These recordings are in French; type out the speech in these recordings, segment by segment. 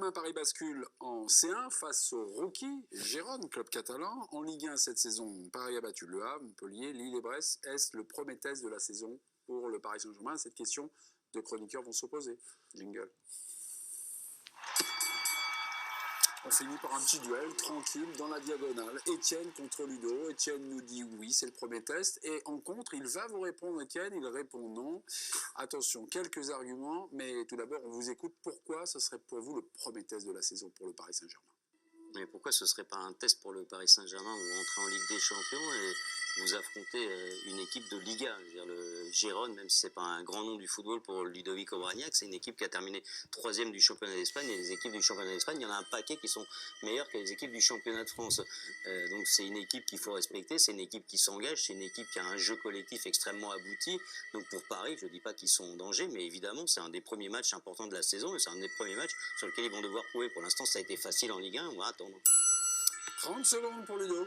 Demain, Paris bascule en C1 face au rookie Gérone, club catalan. En Ligue 1 cette saison, Paris a battu Le Havre, Montpellier, Lille et Brest. Est-ce le premier test de la saison pour le Paris Saint-Germain? Cette question, deux chroniqueurs vont s'opposer. Jingle. On finit par un petit duel tranquille dans la diagonale. Étienne contre Ludo. Étienne nous dit oui, c'est le premier test. Et en contre, il va vous répondre, Étienne. Il répond non. Attention, quelques arguments. Mais tout d'abord, on vous écoute. Pourquoi ce serait pour vous le premier test de la saison pour le Paris Saint-Germain? Mais pourquoi ce ne serait pas un test pour le Paris Saint-Germain? Vous rentrez en Ligue des Champions et vous affrontez une équipe de Liga. Je veux dire, le Gérone, même si ce n'est pas un grand nom du football pour Ludovic Obraniak, c'est une équipe qui a terminé 3e du championnat d'Espagne. Et les équipes du championnat d'Espagne, il y en a un paquet qui sont meilleures que les équipes du championnat de France. Donc c'est une équipe qu'il faut respecter, c'est une équipe qui s'engage, c'est une équipe qui a un jeu collectif extrêmement abouti. Donc pour Paris, je ne dis pas qu'ils sont en danger, mais évidemment, c'est un des premiers matchs importants de la saison et c'est un des premiers matchs sur lesquels ils vont devoir prouver. Pour l'instant, ça a été facile en Ligue 1, on va attendre. 30 secondes pour Ludo.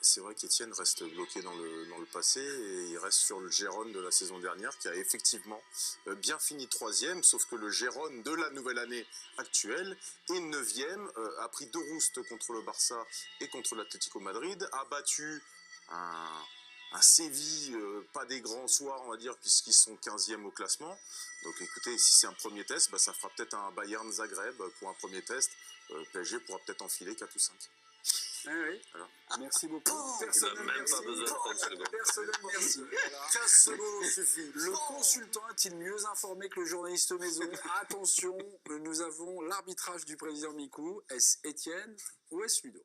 C'est vrai qu'Étienne reste bloqué dans le passé et il reste sur le Gérone de la saison dernière qui a effectivement bien fini 3e, sauf que le Gérone de la nouvelle année actuelle est 9e, a pris 2 roustes contre le Barça et contre l'Atlético Madrid, a battu un Séville, pas des grands soirs on va dire, puisqu'ils sont 15e au classement. Donc écoutez, si c'est un premier test, ça fera peut-être un Bayern Zagreb pour un premier test. PSG pourra peut-être enfiler 4 ou 5. Oui. Voilà. Merci beaucoup. Personnel, même merci. pas besoin de 30 secondes. Personnel, merci. Voilà. 15 secondes suffit. Le consultant est-il mieux informé que le journaliste maison? Attention, nous avons l'arbitrage du président Micou. Est-ce Étienne ou est-ce Ludo?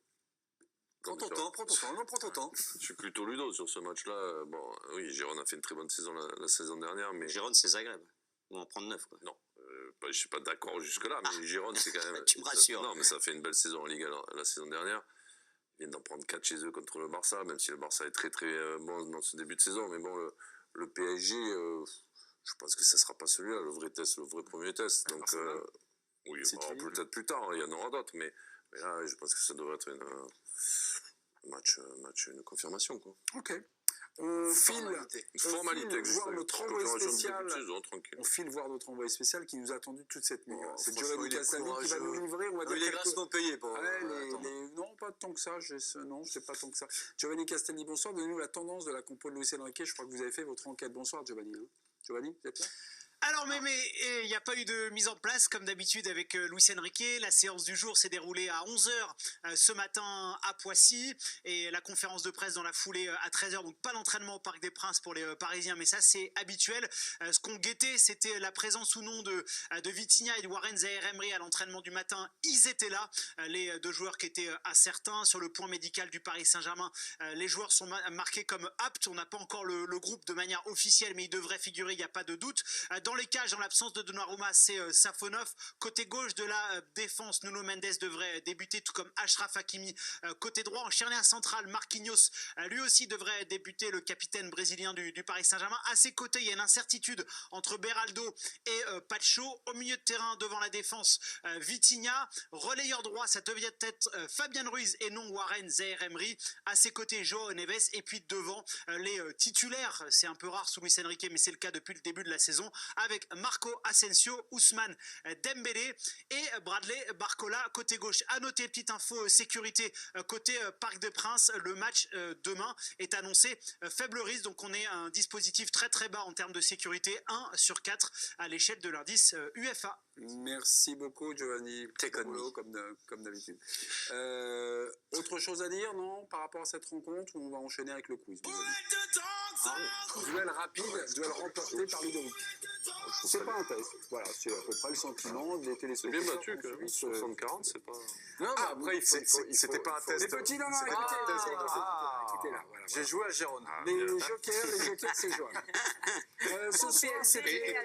Prends ton temps. Je suis plutôt Ludo sur ce match-là. Bon, oui, Gérone a fait une très bonne saison la saison dernière, mais... Gérone, c'est Zagreb. On va en prendre 9, quoi. Non, je ne suis pas d'accord jusque-là, mais Gérone, c'est quand même... Tu me rassures. Non, mais ça fait une belle saison en Ligue 1 la saison dernière. Ils viennent d'en prendre 4 chez eux contre le Barça, même si le Barça est très très bon dans ce début de saison. Mais bon, le PSG, je pense que ça ne sera pas celui-là, le vrai test, le vrai premier test. Donc, oui, peut-être plus tard, il y en aura d'autres, mais là, je pense que ça devrait être une confirmation, quoi. Ok. On file voir notre envoyé spécial. On file voir notre envoyé spécial qui nous a attendu toute cette nuit. C'est Giovanni Castaldi qui va nous livrer. On va dire il est grassement payé pour. Non, pas tant que ça. Non, c'est pas tant que ça. Giovanni Castaldi, bonsoir. Donnez-nous la tendance de la compo de Luis Enrique. Je crois que vous avez fait votre enquête. Bonsoir, Giovanni. Giovanni, vous êtes là? Alors, mais il n'y a pas eu de mise en place, comme d'habitude, avec Luis Enrique. La séance du jour s'est déroulée à 11 h ce matin à Poissy. Et la conférence de presse dans la foulée à 13 h. Donc, pas l'entraînement au Parc des Princes pour les Parisiens, mais ça, c'est habituel. Ce qu'on guettait, c'était la présence ou non de Vitinha et de Warren Zaïre-Emery à l'entraînement du matin. Ils étaient là, les 2 joueurs qui étaient incertains. Sur le point médical du Paris Saint-Germain, les joueurs sont marqués comme aptes. On n'a pas encore le groupe de manière officielle, mais ils devraient figurer, il n'y a pas de doute. Dans les cages, en l'absence de Donnarumma, c'est Safonov. Côté gauche de la défense, Nuno Mendes devrait débuter, tout comme Achraf Hakimi. Côté droit, en charnière centrale, Marquinhos, lui aussi devrait débuter, le capitaine brésilien du Paris Saint-Germain. À ses côtés, il y a une incertitude entre Beraldo et Pacho. Au milieu de terrain, devant la défense, Vitinha. Relayeur droit, ça devait être Fabian Ruiz et non Warren Zaïre-Emery. À ses côtés, João Neves. Et puis devant, les titulaires. C'est un peu rare sous Luis Enrique, mais c'est le cas depuis le début de la saison, avec Marco Asensio, Ousmane Dembélé et Bradley Barcola côté gauche. À noter, petite info sécurité côté Parc des Princes, le match demain est annoncé faible risque, donc on est un dispositif très très bas en termes de sécurité, 1 sur 4 à l'échelle de l'indice UEFA. Merci beaucoup, Giovanni. Comme d'habitude. Autre chose à dire, non, par rapport à cette rencontre, ou on va enchaîner avec le quiz? Duel rapide, duel remporté par Ludovic. C'est pas un test, voilà, c'est à peu près le sentiment des téléspectateurs. C'est bien battu, quand même. 60-40, c'est pas... Non, après, c'était pas un test. Les petits, non, écoutez là, voilà. J'ai joué à Gérone. Les jokers, c'est Joanne. Ce soir, c'était...